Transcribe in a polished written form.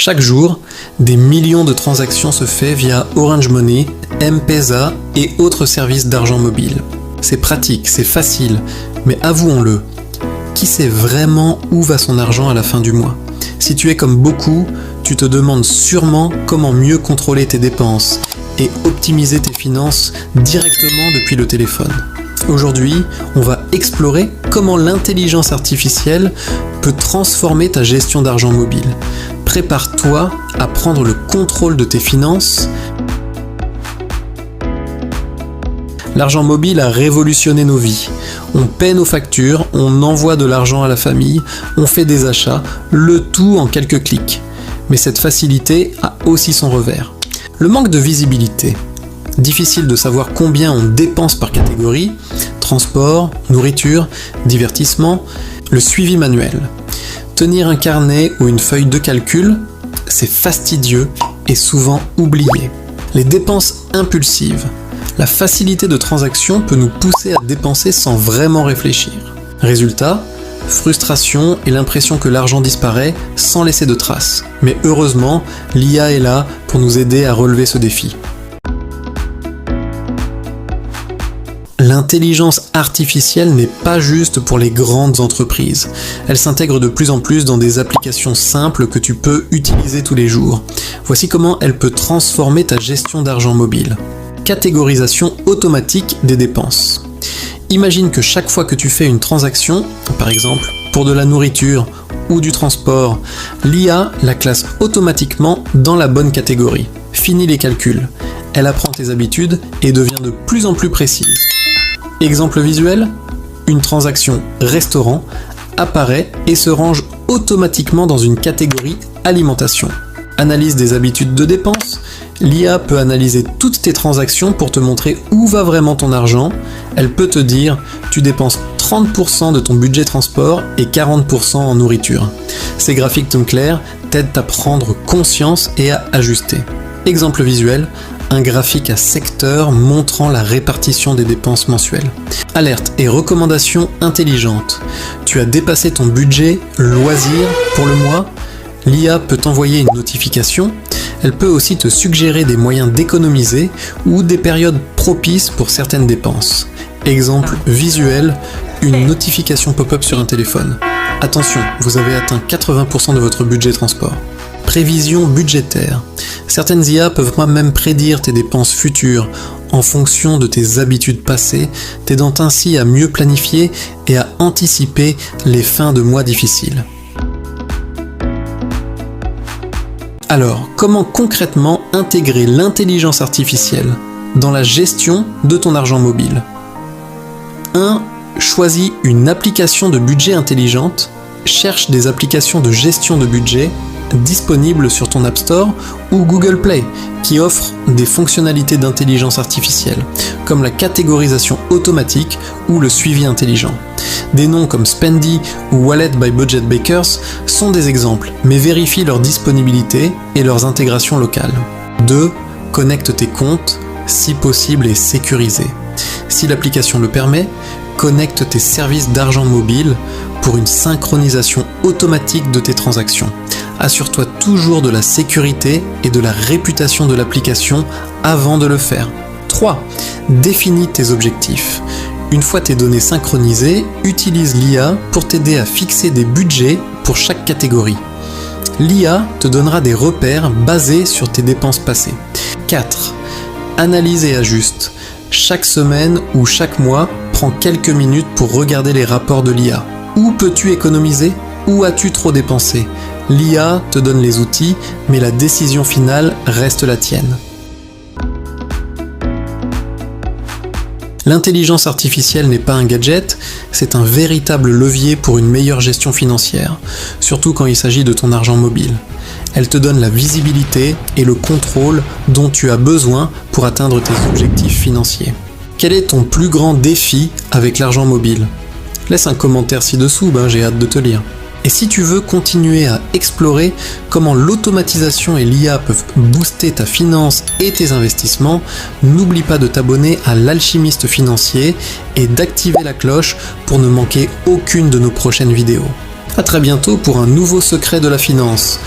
Chaque jour, des millions de transactions se font via Orange Money, M-Pesa et autres services d'argent mobile. C'est pratique, c'est facile, mais avouons-le, qui sait vraiment où va son argent à la fin du mois ? Si tu es comme beaucoup, tu te demandes sûrement comment mieux contrôler tes dépenses et optimiser tes finances directement depuis le téléphone. Aujourd'hui, on va explorer comment l'intelligence artificielle peut transformer ta gestion d'argent mobile. Prépare-toi à prendre le contrôle de tes finances. L'argent mobile a révolutionné nos vies. On paie nos factures, on envoie de l'argent à la famille, on fait des achats, le tout en quelques clics. Mais cette facilité a aussi son revers. Le manque de visibilité. Difficile de savoir combien on dépense par catégorie, transport, nourriture, divertissement, le suivi manuel. Tenir un carnet ou une feuille de calcul, c'est fastidieux et souvent oublié. Les dépenses impulsives. La facilité de transaction peut nous pousser à dépenser sans vraiment réfléchir. Résultat, frustration et l'impression que l'argent disparaît sans laisser de traces. Mais heureusement, l'IA est là pour nous aider à relever ce défi. L'intelligence artificielle n'est pas juste pour les grandes entreprises. Elle s'intègre de plus en plus dans des applications simples que tu peux utiliser tous les jours. Voici comment elle peut transformer ta gestion d'argent mobile. Catégorisation automatique des dépenses. Imagine que chaque fois que tu fais une transaction, par exemple pour de la nourriture ou du transport, l'IA la classe automatiquement dans la bonne catégorie. Fini les calculs. Elle apprend tes habitudes et devient de plus en plus précise. Exemple visuel, une transaction restaurant apparaît et se range automatiquement dans une catégorie alimentation. Analyse des habitudes de dépenses, l'IA peut analyser toutes tes transactions pour te montrer où va vraiment ton argent. Elle peut te dire, tu dépenses 30% de ton budget transport et 40% en nourriture. Ces graphiques clairs t'aident à prendre conscience et à ajuster. Exemple visuel, un graphique à secteur montrant la répartition des dépenses mensuelles. Alerte et recommandations intelligentes. Tu as dépassé ton budget loisirs pour le mois. L'IA peut t'envoyer une notification. Elle peut aussi te suggérer des moyens d'économiser ou des périodes propices pour certaines dépenses. Exemple visuel, une notification pop-up sur un téléphone. Attention, vous avez atteint 80% de votre budget transport. Prévision budgétaire. Certaines IA peuvent même prédire tes dépenses futures en fonction de tes habitudes passées, t'aidant ainsi à mieux planifier et à anticiper les fins de mois difficiles. Alors, comment concrètement intégrer l'intelligence artificielle dans la gestion de ton argent mobile ? 1. Choisis une application de budget intelligente. Cherche des applications de gestion de budget disponibles sur ton App Store ou Google Play qui offrent des fonctionnalités d'intelligence artificielle comme la catégorisation automatique ou le suivi intelligent. Des noms comme Spendy ou Wallet by Budget Bakers sont des exemples, mais vérifie leur disponibilité et leurs intégrations locales. 2. Connecte tes comptes, si possible et sécurisé. Si l'application le permet, connecte tes services d'argent mobile pour une synchronisation automatique de tes transactions. Assure-toi toujours de la sécurité et de la réputation de l'application avant de le faire. 3. Définis tes objectifs. Une fois tes données synchronisées, utilise l'IA pour t'aider à fixer des budgets pour chaque catégorie. L'IA te donnera des repères basés sur tes dépenses passées. 4. Analyse et ajuste. Chaque semaine ou chaque mois, prends quelques minutes pour regarder les rapports de l'IA. Où peux-tu économiser ? Où as-tu trop dépensé ? L'IA te donne les outils, mais la décision finale reste la tienne. L'intelligence artificielle n'est pas un gadget, c'est un véritable levier pour une meilleure gestion financière, surtout quand il s'agit de ton argent mobile. Elle te donne la visibilité et le contrôle dont tu as besoin pour atteindre tes objectifs financiers. Quel est ton plus grand défi avec l'argent mobile ? Laisse un commentaire ci-dessous, j'ai hâte de te lire. Et si tu veux continuer à explorer comment l'automatisation et l'IA peuvent booster ta finance et tes investissements, n'oublie pas de t'abonner à l'Alchimiste Financier et d'activer la cloche pour ne manquer aucune de nos prochaines vidéos. À très bientôt pour un nouveau secret de la finance.